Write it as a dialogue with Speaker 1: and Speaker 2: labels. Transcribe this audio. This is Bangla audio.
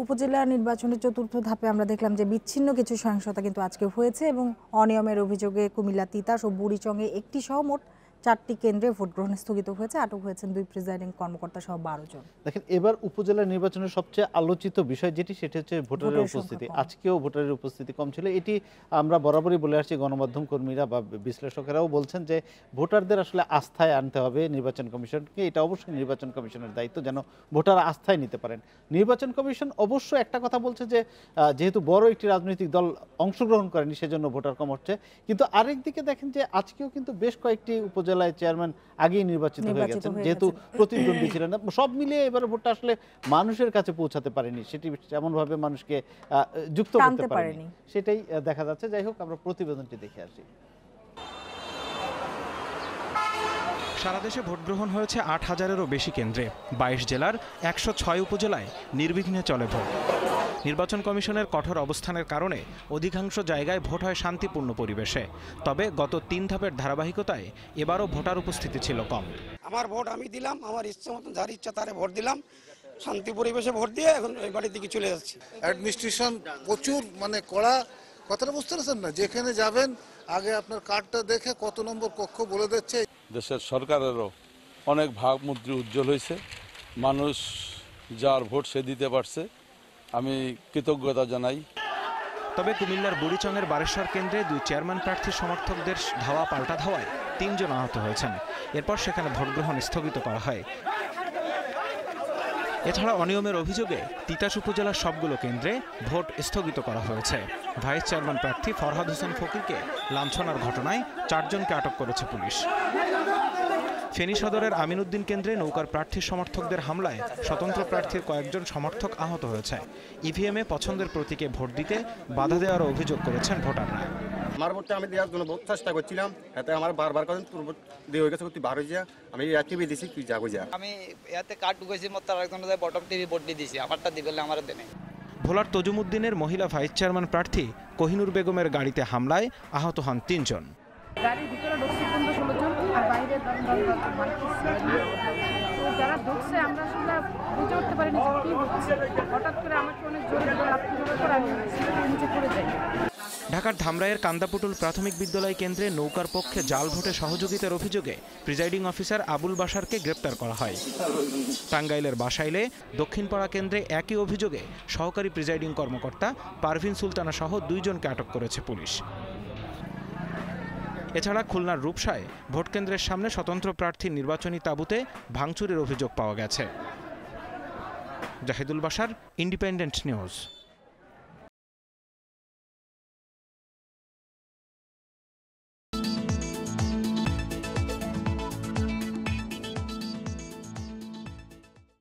Speaker 1: উপজেলা নির্বাচনের চতুর্থ ধাপে আমরা দেখলাম যে বিচ্ছিন্ন কিছু সহিংসতা কিন্তু আজকে হয়েছে এবং অনিয়মের অভিযোগে কুমিল্লা তিতাস ও বুড়িচংয়ে একটি সহ মোট 4টি কেন্দ্রে ভোট গ্রহণ স্থগিত হয়েছে। আটক হয়েছেন 2 প্রিজাইডিং কর্মকর্তা সহ 12 জন।
Speaker 2: দেখেন, এবার উপজেলা নির্বাচনের সবচেয়ে আলোচিত বিষয় সেটা হচ্ছে ভোটারের উপস্থিতি। আজকেও ভোটারের উপস্থিতি কম ছিল। এটি আমরা বরাবরই বলে আসছি, গণমাধ্যম কর্মীরা বা বিশ্লেষকেরাও বলছেন যে ভোটারদের আসলে আস্থায় আনতে হবে নির্বাচন কমিশনকে। এটা অবশ্যই নির্বাচন কমিশনের দায়িত্ব, যেন ভোটার আস্থায় নিতে পারেন। নির্বাচন কমিশন অবশ্য একটা কথা বলছে যে যেহেতু বড় একটি রাজনৈতিক দল অংশগ্রহণ করেনি সেজন্য ভোটার কম হচ্ছে, কিন্তু আরেক দিকে দেখেন যে আজকেও কিন্তু বেশ কয়েকটি উপজেলায় চেয়ারম্যান আগেই নির্বাচিত হয়ে গেছেন, যেহেতু প্রতিদ্বন্দ্বী ছিলেন না। সব মিলিয়ে এবারে ভোটটা আসলে মানুষের কাছে পৌঁছাতে পারেনি, সেটি এমনভাবে মানুষকে যুক্ত করতে পারেনি, সেটাই দেখা যাচ্ছে। যাই হোক, আমরা প্রতিবেদনটি দেখে আসি।
Speaker 3: সারা দেশে ভোট গ্রহণ হয়েছে 8,000-এরও বেশি কেন্দ্রে। 22 জেলার 106 উপজেলায় নির্বিঘ্নে চলে ভোট। নির্বাচন কমিশনের কঠোর অবস্থানের কারণে অধিকাংশ জায়গায় ভোট হয় শান্তিপূর্ণ পরিবেশে। তবে গত 3 ধাপের ধারাবাহিকতায় এবারও ভোটার উপস্থিতি ছিল কম।
Speaker 4: আমার ভোট আমি দিলাম, আমার ইচ্ছা মতন যার ইচ্ছা তারে ভোট দিলাম, শান্তি পরিবেশে ভোট দিয়ে এখন ওই বাড়ির দিকে চলে যাচ্ছি।
Speaker 5: অ্যাডমিনিস্ট্রেশন প্রচুর কড়া, কথাটা বুঝতে পারছেন না? যেখানে যাবেন আগে আপনার কার্ডটা দেখে কত নম্বর কক্ষ বলে দিচ্ছে।
Speaker 6: দেশের সরকারেরও অনেক ভাবমূর্তি উজ্জ্বল হয়েছে, মানুষ যার ভোট সে দিতে পারছে, আমি কৃতজ্ঞতা জানাই।
Speaker 3: তবে কুমিল্লার বুড়িচংয়ের বারেশ্বর কেন্দ্রে 2 চেয়ারম্যান প্রার্থীর সমর্থকদের ধাওয়া পাল্টা ধাওয়ায় 3 জন আহত হয়েছেন। এরপর সেখানে ভোট গ্রহণ স্থগিত করা হয়। এছাড়া অনিয়মের অভিযোগে তিতাস উপজেলার সবগুলো কেন্দ্রে ভোট স্থগিত করা হয়েছে। ভাইস চেয়ারম্যান প্রার্থী ফরহাদ হোসেন ফকিরকে লাঞ্ছনার ঘটনায় 4 জনকে আটক করেছে পুলিশ। ফেনী সদরের আমিনউদ্দিন কেন্দ্রে নৌকার প্রার্থীর সমর্থকদের হামলায় স্বতন্ত্র প্রার্থীর কয়েকজন সমর্থক আহত হয়েছে। ইভিএমে পছন্দের প্রতীকে ভোট দিতে বাধা দেওয়ার অভিযোগ করেছেন ভোটাররা।
Speaker 7: আমার ভোটটা আমি দেওয়ার জন্য বহুত চেষ্টা করছিলাম, এতে আমার বারবার কথা তোর ভোট দিয়ে হয়ে গেছে, তুই বার হয়ে যা, আমি টিভি দিছি, তুই যাবো যা।
Speaker 8: আমি এতে কার্ড ঢুকেছি, মত তার একজন বটম টিভি ভোট দিয়ে দিছি, আমারটা দিবেলে আমার দেনে।
Speaker 3: ভোলার তজুমুদ্দিনের মহিলা ভাইস চেয়ারম্যান প্রার্থী কোহিনুর বেগমের গাড়িতে হামলায় আহত হন 3 জন।
Speaker 9: গাড়ির ভিতরে ঢুকছে 15-16 জন, আর বাইরে যারা ঢুকছে আমরা আসলে বুঝে উঠতে পারিনি যে কি হচ্ছে। হঠাৎ করে আমাকে অনেক জোরে করে আমি নিচে পড়ে যাই।
Speaker 3: ঢাকার ধামরাইয়ের কান্দাপুটুল প্রাথমিক বিদ্যালয় কেন্দ্রে নৌকার পক্ষে জাল ভোটে সহযোগিতার অভিযোগে প্রিজাইডিং অফিসার আবুল বাশারকে গ্রেপ্তার করা হয়। টাঙ্গাইলের বাসাইলে দক্ষিণপাড়া কেন্দ্রে একই অভিযোগে সহকারী প্রিজাইডিং কর্মকর্তা পারভিন সুলতানা সহ 2 জনকে আটক করেছে পুলিশ। এছাড়া খুলনার রূপসায় ভোটকেন্দ্রের সামনে স্বতন্ত্র প্রার্থীর নির্বাচনী তাঁবুতে ভাঙচুরের অভিযোগ পাওয়া গেছে। Zahidul Bashar, independent news.